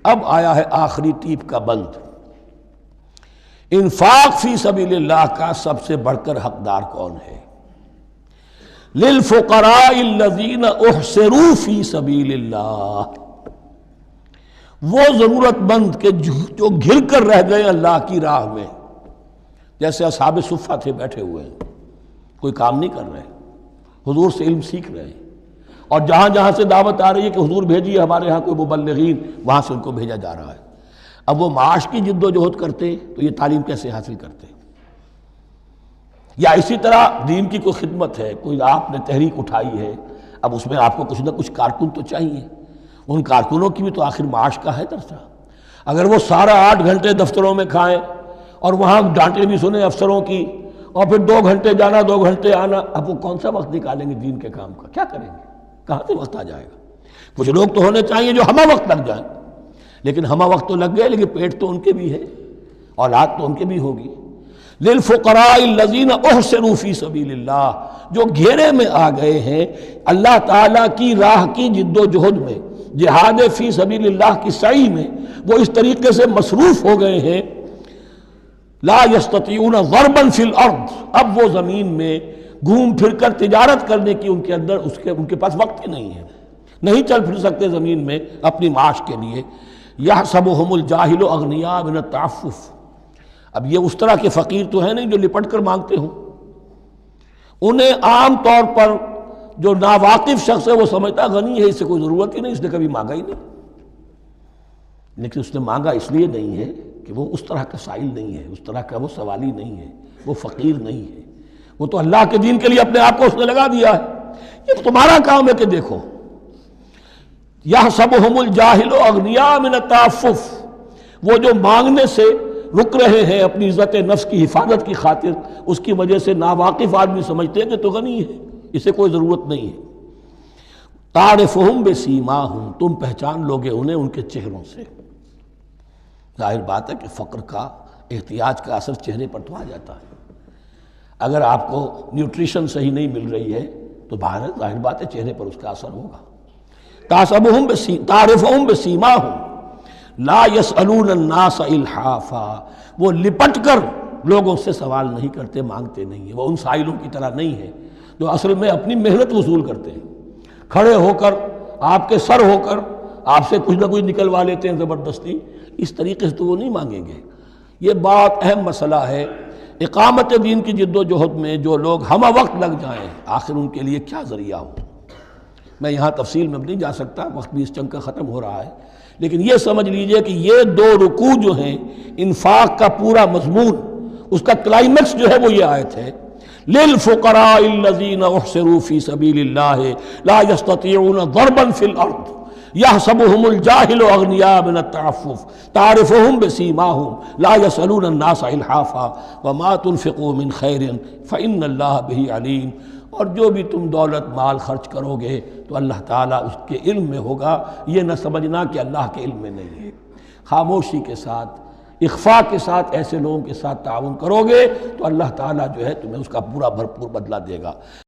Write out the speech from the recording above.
اب آیا ہے آخری ٹیپ کا بند۔ انفاق فی سبیل اللہ کا سب سے بڑھ کر حقدار کون ہے؟ للفقراء الذین احصروا فی سبیل اللہ، وہ ضرورت مند کہ جو گھر کر رہ گئے اللہ کی راہ میں، جیسے اصحاب صفہ تھے بیٹھے ہوئے ہیں، کوئی کام نہیں کر رہے، حضور سے علم سیکھ رہے ہیں، اور جہاں جہاں سے دعوت آ رہی ہے کہ حضور بھیجیے ہمارے ہاں کوئی مبلغین، وہاں سے ان کو بھیجا جا رہا ہے۔ اب وہ معاش کی جد و جہد کرتے تو یہ تعلیم کیسے حاصل کرتے؟ یا اسی طرح دین کی کوئی خدمت ہے، کوئی آپ نے تحریک اٹھائی ہے، اب اس میں آپ کو کچھ نہ کچھ کارکن تو چاہیے، ان کارکنوں کی بھی تو آخر معاش کا ہے درسا۔ اگر وہ سارا 8 گھنٹے دفتروں میں کھائیں اور وہاں ڈانٹے بھی سنیں افسروں کی، اور پھر 2 گھنٹے جانا 2 گھنٹے آنا، اب وہ کون سا وقت نکالیں گے دین کے کام کا؟ کیا کریں گے؟ کہاں سے وقت آ جائے گا؟ کچھ لوگ تو ہونے چاہیے جو ہمہ وقت لگ جائیں، لیکن ہمہ وقت تو لگ گئے، لیکن پیٹ تو ان کے بھی ہے، اولاد تو ان کے بھی ہوگی۔ للفقراء الذین احصروا فی سبیل اللہ، جو گھیرے میں آ گئے ہیں اللہ تعالیٰ کی راہ کی جد و جہد میں، جہاد فی سبیل اللہ کی سعی میں، وہ اس طریقے سے مصروف ہو گئے ہیں، لا یستطیعون ضربا فی الارض، اب وہ زمین میں گھوم پھر کر تجارت کرنے کی ان کے اندر ان کے پاس وقت ہی نہیں ہے، نہیں چل پھر سکتے زمین میں اپنی معاش کے لیے۔ یحسبہم الجاہل اغنیاء من التعفف، اب یہ اس طرح کے فقیر تو ہیں نہیں جو لپٹ کر مانگتے ہوں، انہیں عام طور پر جو ناواقف شخص ہے وہ سمجھتا غنی ہے، اس سے کوئی ضرورت ہی نہیں، اس نے کبھی مانگا ہی نہیں، لیکن اس نے مانگا اس لیے نہیں ہے کہ وہ اس طرح کا سائل نہیں ہے، اس طرح کا وہ سوالی نہیں ہے، وہ فقیر نہیں ہے، وہ تو اللہ کے دین کے لیے اپنے آپ کو اس نے لگا دیا ہے۔ یہ تمہارا کام ہے کہ دیکھو، یحسبہم الجاہل اغنیاء من التعفف، وہ جو مانگنے سے رک رہے ہیں اپنی عزت نفس کی حفاظت کی خاطر، اس کی وجہ سے ناواقف آدمی سمجھتے ہیں کہ تو غنی ہے، اسے کوئی ضرورت نہیں ہے۔ تعرفہم بسیماہم، تم پہچان لوگے انہیں ان کے چہروں سے۔ ظاہر بات ہے کہ فقر کا، احتیاج کا اثر چہرے پر تو آ جاتا ہے۔ اگر آپ کو نیوٹریشن صحیح نہیں مل رہی ہے تو ظاہر بات ہے چہرے پر اس کا اثر ہوگا۔ تعرفہم بسیماہم لا یسألون الناس الحافا، وہ لپٹ کر لوگوں سے سوال نہیں کرتے، مانگتے نہیں ہیں، وہ ان سائلوں کی طرح نہیں ہے جو اصل میں اپنی محنت وصول کرتے ہیں، کھڑے ہو کر آپ کے سر ہو کر آپ سے کچھ نہ کچھ نکلوا لیتے ہیں زبردستی، اس طریقے سے تو وہ نہیں مانگیں گے۔ یہ بات اہم مسئلہ ہے۔ اقامت دین کی جد و جہد میں جو لوگ ہمہ وقت لگ جائیں، آخر ان کے لیے کیا ذریعہ ہو؟ میں یہاں تفصیل میں نہیں جا سکتا، وقت بھی اس چنگ کا ختم ہو رہا ہے، لیکن یہ سمجھ لیجئے کہ یہ 2 رکوع جو ہیں انفاق کا پورا مضمون، اس کا کلائمیکس جو ہے وہ یہ آیت ہے، للفقراء الذین احصروا فی سبیل اللہ لا یستطیعون ضربا فی الارض یحسبہم الجاہل اغنیاء من التعفف تعرفہم بسیماہم لا یسألون الناس الحافا وما تنفقوا من خیر فإن اللہ بہ علیم۔ اور جو بھی تم دولت مال خرچ کرو گے تو اللہ تعالیٰ اس کے علم میں ہوگا، یہ نہ سمجھنا کہ اللہ کے علم میں نہیں ہے۔ خاموشی کے ساتھ، اخفاء کے ساتھ ایسے لوگوں کے ساتھ تعاون کرو گے تو اللہ تعالیٰ جو ہے تمہیں اس کا پورا بھرپور بدلہ دے گا۔